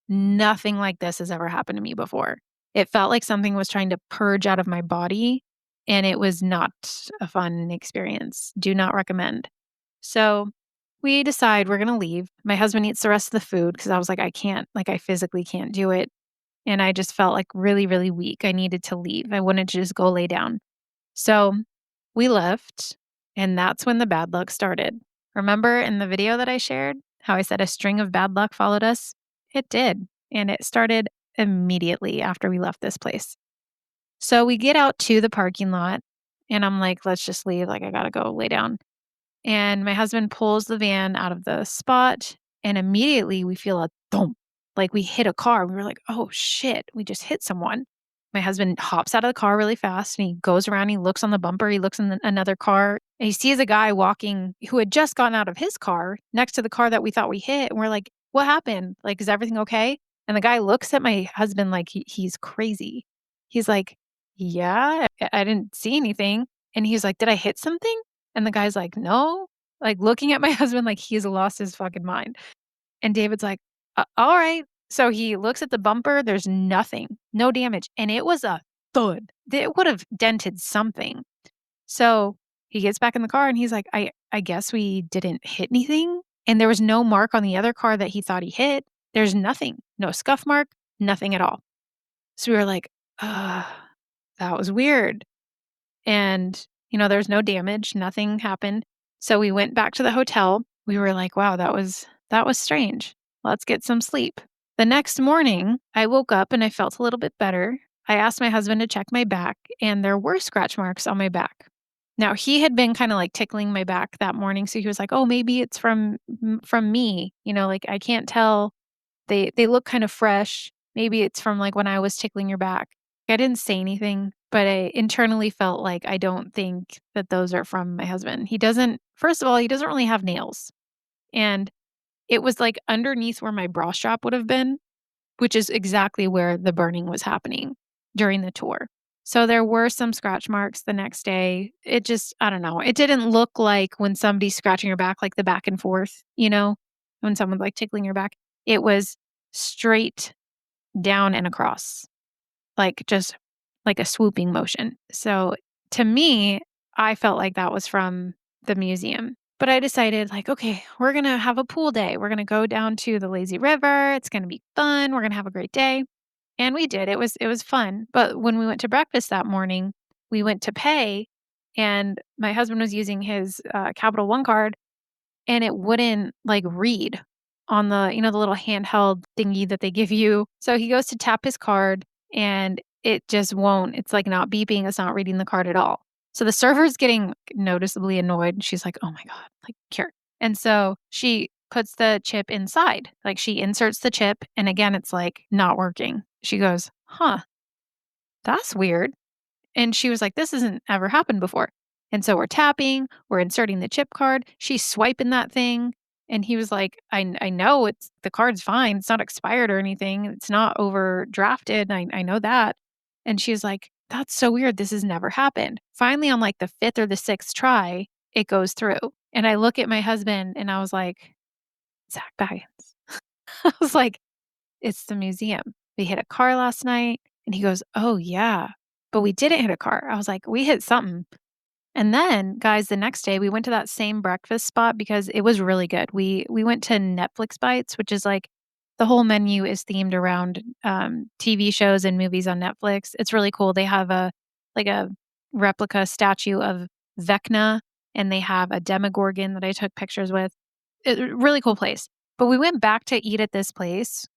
Nothing like this has ever happened to me before. It felt like something was trying to purge out of my body, and it was not a fun experience. Do not recommend. So we decide we're going to leave. My husband eats the rest of the food because I was like, I can't, like, I physically can't do it. And I just felt like really, really weak. I needed to leave. I wanted to just go lay down. So we left, and that's when the bad luck started. Remember in the video that I shared how I said a string of bad luck followed us? It did. And it started immediately after we left this place. So we get out to the parking lot, and I'm like, let's just leave. Like, I got to go lay down. And my husband pulls the van out of the spot, and immediately we feel a thump, like we hit a car. We were like, "Oh shit, we just hit someone." My husband hops out of the car really fast and he goes around, he looks on the bumper, he looks in another car, and he sees a guy walking who had just gotten out of his car next to the car that we thought we hit. And we're like, "What happened? Like, is everything okay?" And the guy looks at my husband like he's crazy. He's like, "Yeah, I didn't see anything." And he's like, "Did I hit something?" And the guy's like, "No," like, looking at my husband like he's lost his fucking mind. And David's like, all right." So he looks at the bumper, there's nothing, no damage, and it was a thud. It would have dented something. So he gets back in the car and he's like, I guess we didn't hit anything." And there was no mark on the other car that he thought he hit. There's nothing, no scuff mark, nothing at all. So we were like, that was weird." And, there's no damage, nothing happened. So we went back to the hotel. We were like, wow, that was strange. Let's get some sleep. The next morning, I woke up and I felt a little bit better. I asked my husband to check my back, and there were scratch marks on my back. Now, he had been kind of like tickling my back that morning, so he was like, "Oh, maybe it's from me." Like, I can't tell. They look kind of fresh. Maybe it's from, like, when I was tickling your back. I didn't say anything, but I internally felt like I don't think that those are from my husband. He doesn't First of all, he doesn't really have nails, and it was, like, underneath where my bra strap would have been, which is exactly where the burning was happening during the tour. So there were some scratch marks the next day. It just I don't know. It didn't look like when somebody's scratching your back, like the back and forth, when someone's, like, tickling your back. It was straight down and across, like, just like a swooping motion. So to me, I felt like that was from the museum. But I decided, like, okay, we're going to have a pool day. We're going to go down to the lazy river. It's going to be fun. We're going to have a great day. And we did. It was fun. But when we went to breakfast that morning, we went to pay, and my husband was using his Capital One card. and it wouldn't, like, read on the little handheld thingy that they give you. So he goes to tap his card, and it just won't. It's, like, not beeping, it's not reading the card at all. So the server's getting noticeably annoyed, she's like, "Oh my god, like, here." And so she puts the chip inside, like, she inserts the chip, and again, it's, like, not working. She goes, "Huh, that's weird." And she was like, "This hasn't ever happened before." And so we're tapping, we're inserting the chip card, she's swiping that thing, and he was like, I know it's the card's fine, it's not expired or anything, it's not overdrafted, I know that." And she was like, "That's so weird, this has never happened." Finally, on, like, the 5th or the 6th try, it goes through, and I look at my husband, and I was like, "Zak Bagans." I was like, "It's the museum. We hit a car last night." And he goes, "Oh, yeah, but we didn't hit a car." I was like, "We hit something." And then, guys, the next day, we went to that same breakfast spot because it was really good. We went to Netflix Bites, which is like the whole menu is themed around, TV shows and movies on Netflix. It's really cool. They have a replica statue of Vecna, and they have a Demogorgon that I took pictures with. Really cool place. But we went back to eat at this place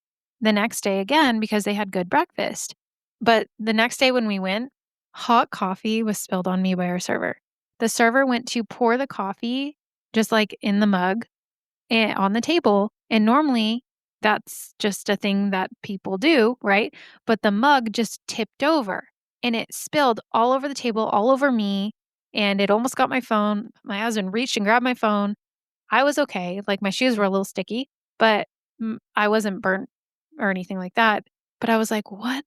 the next day again because they had good breakfast. But the next day when we went, hot coffee was spilled on me by our server. The server went to pour the coffee just like in the mug and on the table. And normally that's just a thing that people do, right? But the mug just tipped over and it spilled all over the table, all over me. And it almost got my phone. My husband reached and grabbed my phone. I was okay, like, my shoes were a little sticky, but, I wasn't burnt or anything like that, but I was like, "What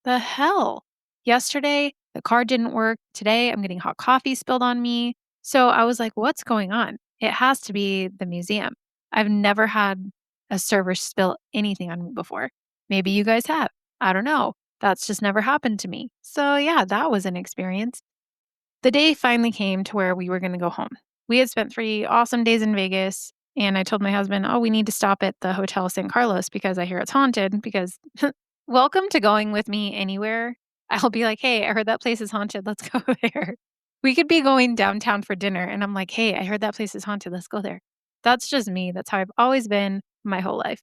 the hell?" Yesterday, the car didn't work, today, I'm getting hot coffee spilled on me, so I was like, "What's going on?" It has to be the museum. I've never had a server spill anything on me before. Maybe you guys have. I don't know. That's just never happened to me. So, yeah, that was an experience. The day finally came to where we were gonna go home. We had spent 3 awesome days in Vegas, and I told my husband, "Oh, we need to stop at the Hotel San Carlos because I hear it's haunted," because welcome to going with me anywhere. I'll be like, "Hey, I heard that place is haunted, let's go there." We could be going downtown for dinner, and I'm like, "Hey, I heard that place is haunted, let's go there." That's just me, that's how I've always been my whole life.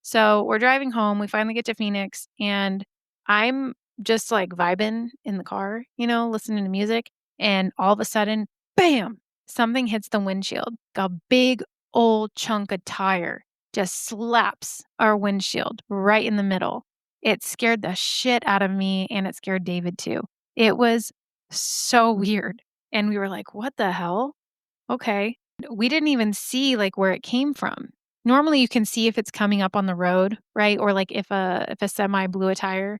So, we're driving home, we finally get to Phoenix, and I'm just, like, vibing in the car, listening to music, and all of a sudden, bam! Something hits the windshield. A big old chunk of tire just slaps our windshield right in the middle. It scared the shit out of me, and it scared David too. It was so weird, and we were like, "What the hell?" Okay. We didn't even see, like, where it came from. Normally, you can see if it's coming up on the road, right? Or, like, if a semi blew a tire.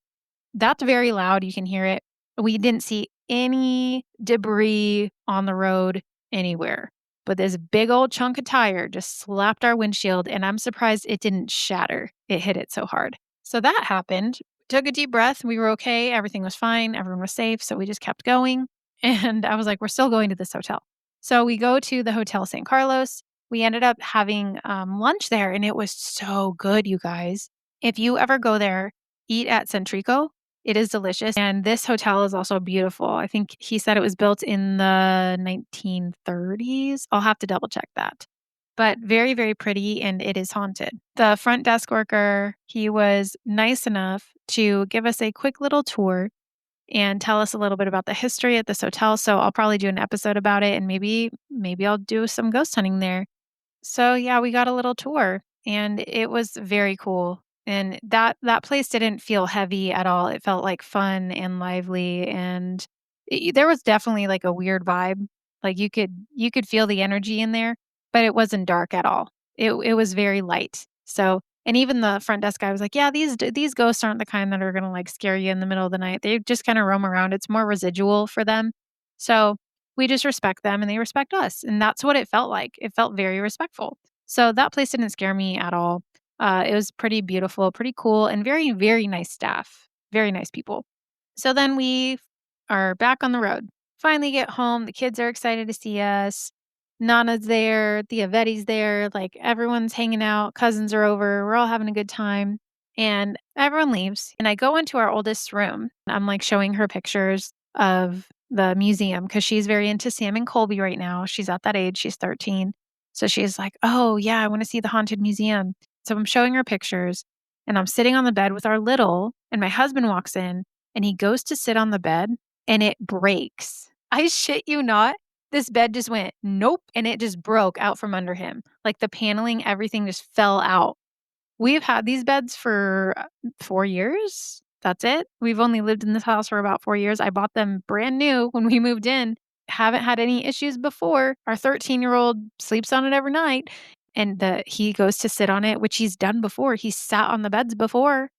That's very loud, you can hear it. We didn't see any debris on the road anywhere, but this big old chunk of tire just slapped our windshield, and I'm surprised it didn't shatter. It hit it so hard. So that happened. Took a deep breath, we were okay, everything was fine, everyone was safe, so we just kept going, and I was like, "We're still going to this hotel." So we go to the Hotel San Carlos. We ended up having, lunch there, and it was so good, you guys. If you ever go there, eat at Centrico. It is delicious, and this hotel is also beautiful. I think he said it was built in the 1930s. I'll have to double check that. But very, very pretty, and it is haunted. The front desk worker, he was nice enough to give us a quick little tour and tell us a little bit about the history at this hotel, so I'll probably do an episode about it, and maybe I'll do some ghost hunting there. So, yeah, we got a little tour, and it was very cool, and that place didn't feel heavy at all. It felt, like, fun and lively, and there was definitely, like, a weird vibe. Like, you could feel the energy in there, but it wasn't dark at all. It was very light. So and even the front desk guy was like, "Yeah, these ghosts aren't the kind that are gonna, like, scare you in the middle of the night. They just kinda roam around. It's more residual for them." So we just respect them and they respect us, and that's what it felt like. It felt very respectful. So that place didn't scare me at all. It was pretty beautiful, pretty cool, and very, very nice staff. Very nice people. So then we are back on the road. Finally get home. The kids are excited to see us. Nana's there. The Yvette's there. Like everyone's hanging out. Cousins are over. We're all having a good time. And everyone leaves. And I go into our oldest room. I'm like showing her pictures of the museum because she's very into Sam and Colby right now. She's at that age. She's 13. So she's like, "Oh, yeah, I wanna see the haunted museum." So I'm showing her pictures, and I'm sitting on the bed with our little, and my husband walks in, and he goes to sit on the bed, and it breaks. I shit you not. This bed just went, "Nope," and it just broke out from under him. Like, the paneling, everything just fell out. We've had these beds for 4 years. That's it. We've only lived in this house for about 4 years. I bought them brand new when we moved in. Haven't had any issues before. Our 13-year-old sleeps on it every night, and he goes to sit on it, which he's done before. He's sat on the beds before,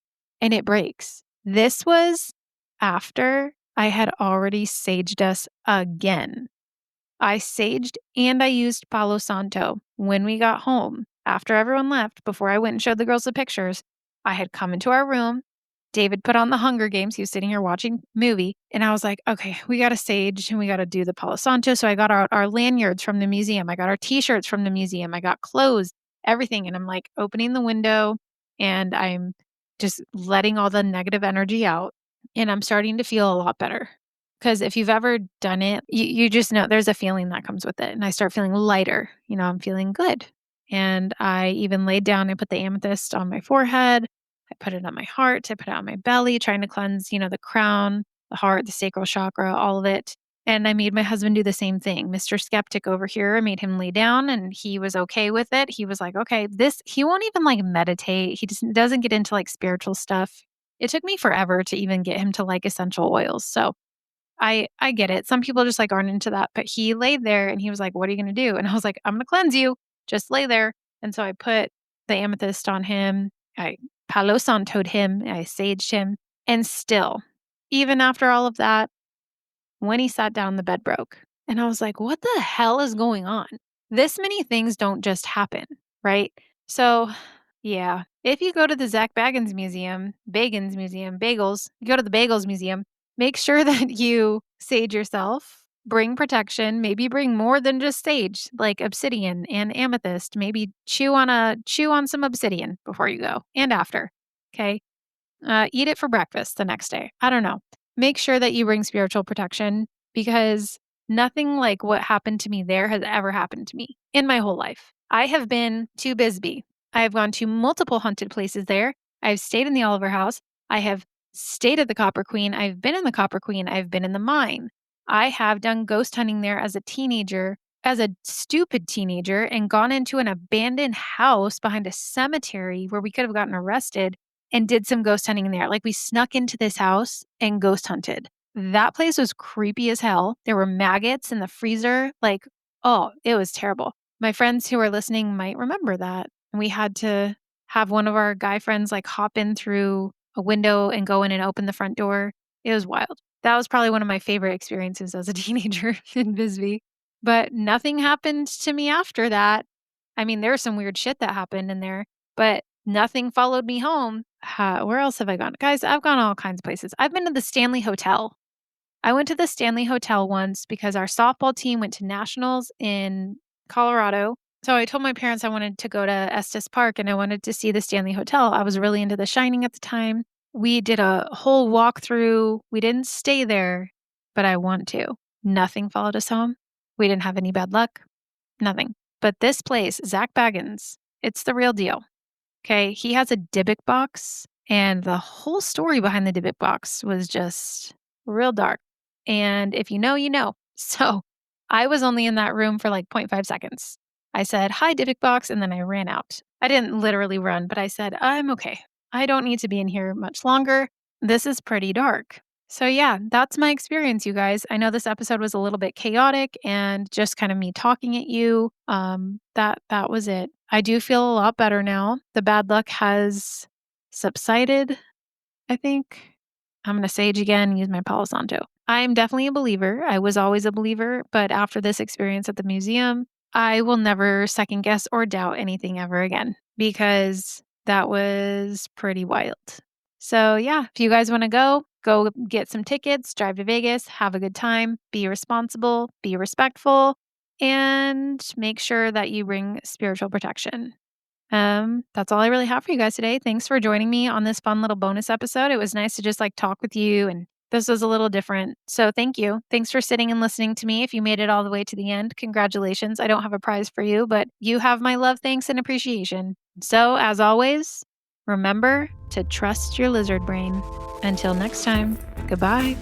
and it breaks. This was after I had already saged us again. I saged and I used Palo Santo when we got home. After everyone left, before I went and showed the girls the pictures, I had come into our room. David put on the Hunger Games. He was sitting here watching movie. And I was like, okay, we got to sage and we got to do the Palo Santo. So I got our lanyards from the museum. I got our t-shirts from the museum. I got clothes, everything. And I'm like opening the window and I'm just letting all the negative energy out. And I'm starting to feel a lot better. Because if you've ever done it, you just know there's a feeling that comes with it, and I start feeling lighter, I'm feeling good, and I even laid down, I put the amethyst on my forehead, I put it on my heart, I put it on my belly, trying to cleanse, the crown, the heart, the sacral chakra, all of it, and I made my husband do the same thing. Mr. Skeptic over here, I made him lay down, and he was okay with it. He was like, "Okay, this." He won't even, like, meditate, he just doesn't get into, like, spiritual stuff. It took me forever to even get him to like essential oils, so I get it. Some people just, like, aren't into that, but he laid there and he was like, "What are you gonna do?" And I was like, "I'm gonna cleanse you. Just lay there." And so I put the amethyst on him. I Palo Santo'd him. I saged him. And still, even after all of that, when he sat down, the bed broke. And I was like, "What the hell is going on?" This many things don't just happen, right? So, yeah, if you go to the Zak Bagans Museum, bagels, you go to the Bagels Museum, make sure that you sage yourself, bring protection, maybe bring more than just sage, like obsidian and amethyst. Maybe chew on some obsidian before you go and after. Okay? Eat it for breakfast the next day. I don't know. Make sure that you bring spiritual protection because nothing like what happened to me there has ever happened to me in my whole life. I have been to Bisbee. I have gone to multiple haunted places there. I've stayed in the Oliver House. I have stayed at the Copper Queen. I've been in the Copper Queen. I've been in the mine. I have done ghost hunting there as a teenager, as a stupid teenager, and gone into an abandoned house behind a cemetery where we could have gotten arrested and did some ghost hunting in there. Like, we snuck into this house and ghost hunted. That place was creepy as hell. There were maggots in the freezer. Like, oh, it was terrible. My friends who are listening might remember that. And we had to have one of our guy friends like hop in through a window and go in and open the front door. It was wild. That was probably one of my favorite experiences as a teenager in Bisbee. But nothing happened to me after that. I mean, there was some weird shit that happened in there, but nothing followed me home. Where else have I gone? Guys, I've gone all kinds of places. I've been to the Stanley Hotel. I went to the Stanley Hotel once because our softball team went to nationals in Colorado. So I told my parents I wanted to go to Estes Park and I wanted to see the Stanley Hotel. I was really into The Shining at the time. We did a whole walkthrough. We didn't stay there, but I want to. Nothing followed us home. We didn't have any bad luck. Nothing. But this place, Zak Bagans, it's the real deal. Okay, he has a Dybbuk box, and the whole story behind the Dybbuk box was just real dark. And if you know, you know. So I was only in that room for like point 0.5 seconds. I said, "Hi, Dybbuk box," and then I ran out. I didn't literally run, but I said, "I'm okay. I don't need to be in here much longer. This is pretty dark." So yeah, that's my experience, you guys. I know this episode was a little bit chaotic and just kind of me talking at you. That was it. I do feel a lot better now. The bad luck has subsided, I think. I'm gonna sage again and use my Palo Santo. I am definitely a believer. I was always a believer, but after this experience at the museum, I will never second guess or doubt anything ever again because that was pretty wild. So, yeah, if you guys want to go get some tickets, drive to Vegas, have a good time, be responsible, be respectful, and make sure that you bring spiritual protection. That's all I really have for you guys today. Thanks for joining me on this fun little bonus episode. It was nice to just like talk with you and This was a little different. So thank you. Thanks for sitting and listening to me. If you made it all the way to the end, congratulations. I don't have a prize for you, but you have my love, thanks, and appreciation. So, as always, remember to trust your lizard brain. Until next time, goodbye.